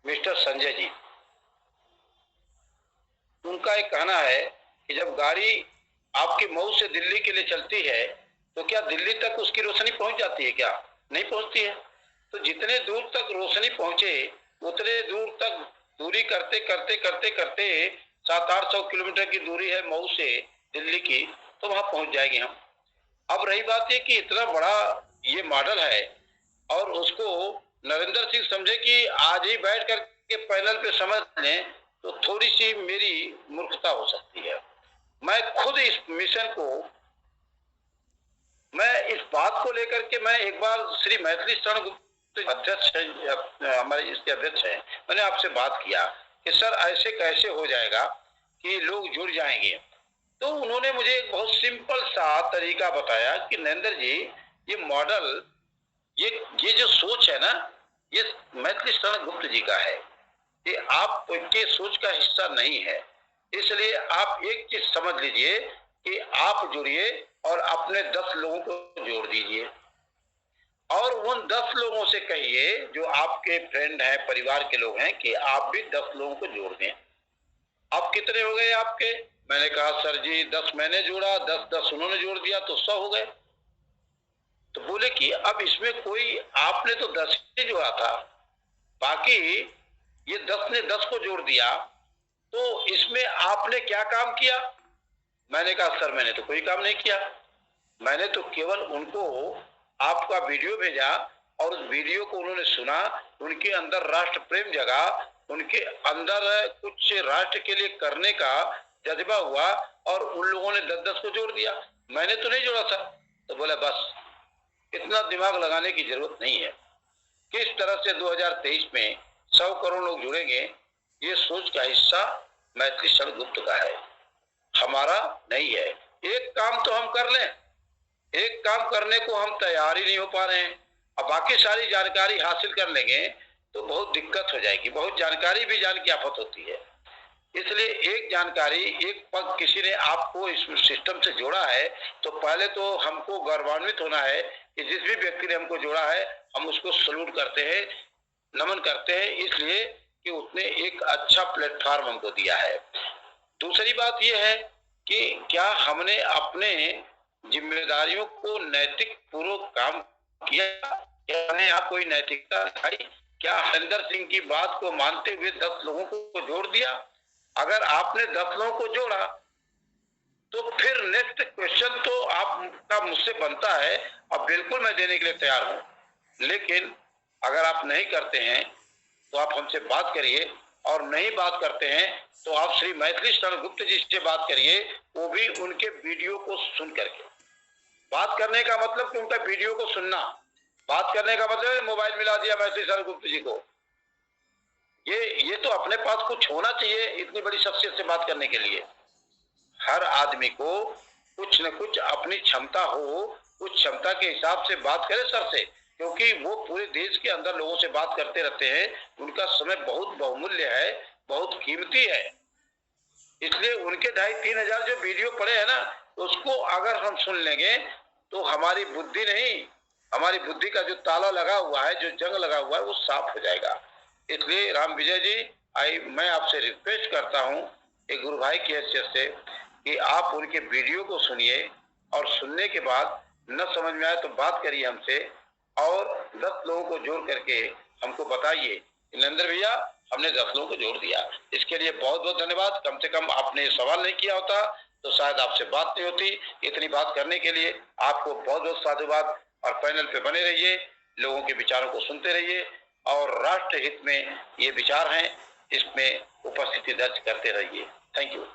Mister Sanjay ji, उनका एक कहना है कि जब गाड़ी आपकी मऊ से दिल्ली के लिए चलती है तो क्या दिल्ली तक उसकी रोशनी पहुंच जाती है? क्या नहीं पहुंचती है? तो जितने दूर तक रोशनी पहुंचे उतने दूर तक दूरी करते करते करते करते 700-800 किलोमीटर की दूरी है मऊ से दिल्ली की, तो वहां पहुंच जाएंगे हम। अब रही बात ये कि इतना बड़ा ये मॉडल है और उसको नरेंद्र सिंह समझे कि आज ही बैठ करके पैनल पे समझ लें, तो थोड़ी सी मेरी मूर्खता हो सकती है। मैं खुद इस मिशन को, मैं इस बात को लेकर के मैं एक बार श्री मैथिली शरण गुप्त अध्यक्ष हमारे इसके अध्यक्ष हैं, मैंने आपसे बात किया कि सर ऐसे कैसे हो जाएगा कि लोग जुड़ जाएंगे। तो उन्होंने मुझे एक बहुत सिंपल सा तरीका बताया कि नरेंद्र जी, ये मॉडल, ये जो सोच है ना, ये मैथिली शरण गुप्त जी का है, ये आपके सोच का हिस्सा नहीं है। इसलिए आप एक चीज समझ लीजिए कि आप जुड़िए और अपने 10 लोगों को जोड़ दीजिए और उन 10 लोगों से कहिए जो आपके फ्रेंड हैं, परिवार के लोग हैं, कि आप भी 10 लोगों को जोड़ दें। अब कितने हो गए आपके? मैंने कहा सर जी 10 मैंने जोड़ा, 10 उन्होंने जोड़ दिया, तो 100 हो गए। तो बोले कि अब इसमें कोई, आपने तो 10 ही जोड़ा था, बाकी ये 10 ने 10 को जोड़ दिया, तो इसमें आपने क्या काम किया? मैंने कहा सर मैंने तो कोई काम नहीं किया, मैंने तो केवल उनको आपका वीडियो भेजा और उस वीडियो को उन्होंने सुना, उनके अंदर राष्ट्र प्रेम जगा, उनके अंदर कुछ राष्ट्र के लिए करने का जज्बा हुआ और उन लोगों ने 10-10 को जोड़ दिया, मैंने तो नहीं जोड़ा था। तो बोला बस इतना दिमाग लगाने की जरूरत नहीं है। किस तरह से 2023 में 100 करोड़ लोग जुड़ेंगे, ये सोच का हिस्सा मैथिली शरण गुप्त का है, हमारा नहीं है। एक काम तो हम कर लें, एक काम करने को हम तैयार ही नहीं हो पा रहे हैं। अब बाकी सारी जानकारी हासिल कर लेंगे तो बहुत दिक्कत हो जाएगी, बहुत जानकारी भी जान की आफत होती है। इसलिए एक जानकारी, एक पग किसी ने आपको इस सिस्टम से जोड़ा है, तो पहले तो हमको गौरवान्वित होना है कि जिस भी व्यक्ति ने हमको जोड़ा है हम उसको सलूट करते हैं, नमन करते हैं, इसलिए कि उसने एक अच्छा प्लेटफॉर्म हमको दिया है। दूसरी बात यह है कि क्या हमने अपने जिम्मेदारियों को नैतिक पूर्वक काम किया? क्या हमने यहाँ कोई नैतिकता दिखाई? क्या हरिंदर सिंह की बात को मानते हुए 10 लोगों को जोड़ दिया? अगर आपने 10 लोगों को जोड़ा तो फिर नेक्स्ट क्वेश्चन तो आपका मुझसे बनता है, अब बिल्कुल मैं देने के लिए तैयार हूं, लेकिन अगर आप नहीं करते हैं तो आप हमसे बात करिए, और नहीं बात करते हैं तो आप श्री मैथिली शरण गुप्त जी से बात करिए, वो भी उनके वीडियो को सुन करके। बात करने का मतलब कि उनका वीडियो को सुनना, बात करने का मतलब मोबाइल मिला दिया मैथिली शरण गुप्त जी को। ये तो अपने पास कुछ होना चाहिए इतनी बड़ी शख्सियत से बात करने के लिए। हर आदमी को कुछ न कुछ अपनी क्षमता हो, उस क्षमता के हिसाब से बात करे सर से, क्योंकि वो पूरे देश के अंदर लोगों से बात करते रहते हैं, उनका समय बहुत बहुमूल्य है, बहुत कीमती है। इसलिए उनके 2,500-3 हजार जो वीडियो पड़े हैं ना, उसको अगर हम सुन लेंगे तो हमारी बुद्धि नहीं, हमारी बुद्धि का जो ताला लगा हुआ है, जो जंग लगा हुआ है, वो साफ हो जाएगा। इसलिए राम विजय जी, मैं आपसे रिक्वेस्ट करता हूं एक गुरु भाई की हैसियत से कि आप उनके वीडियो को सुनिए और सुनने के बाद न समझ में आए तो बात करिए हमसे, और 10 लोगों को जोड़ करके हमको बताइए नरेंद्र भैया हमने 10 लोगों को जोड़ दिया। इसके लिए बहुत बहुत धन्यवाद। कम से कम आपने सवाल नहीं किया होता तो शायद आपसे बात नहीं होती। इतनी बात करने के लिए आपको बहुत बहुत साधुवाद, और पैनल पे बने रहिए, लोगों के विचारों को सुनते रहिए, और राष्ट्र हित में ये विचार हैं इसमें उपस्थिति दर्ज करते रहिए। Thank you.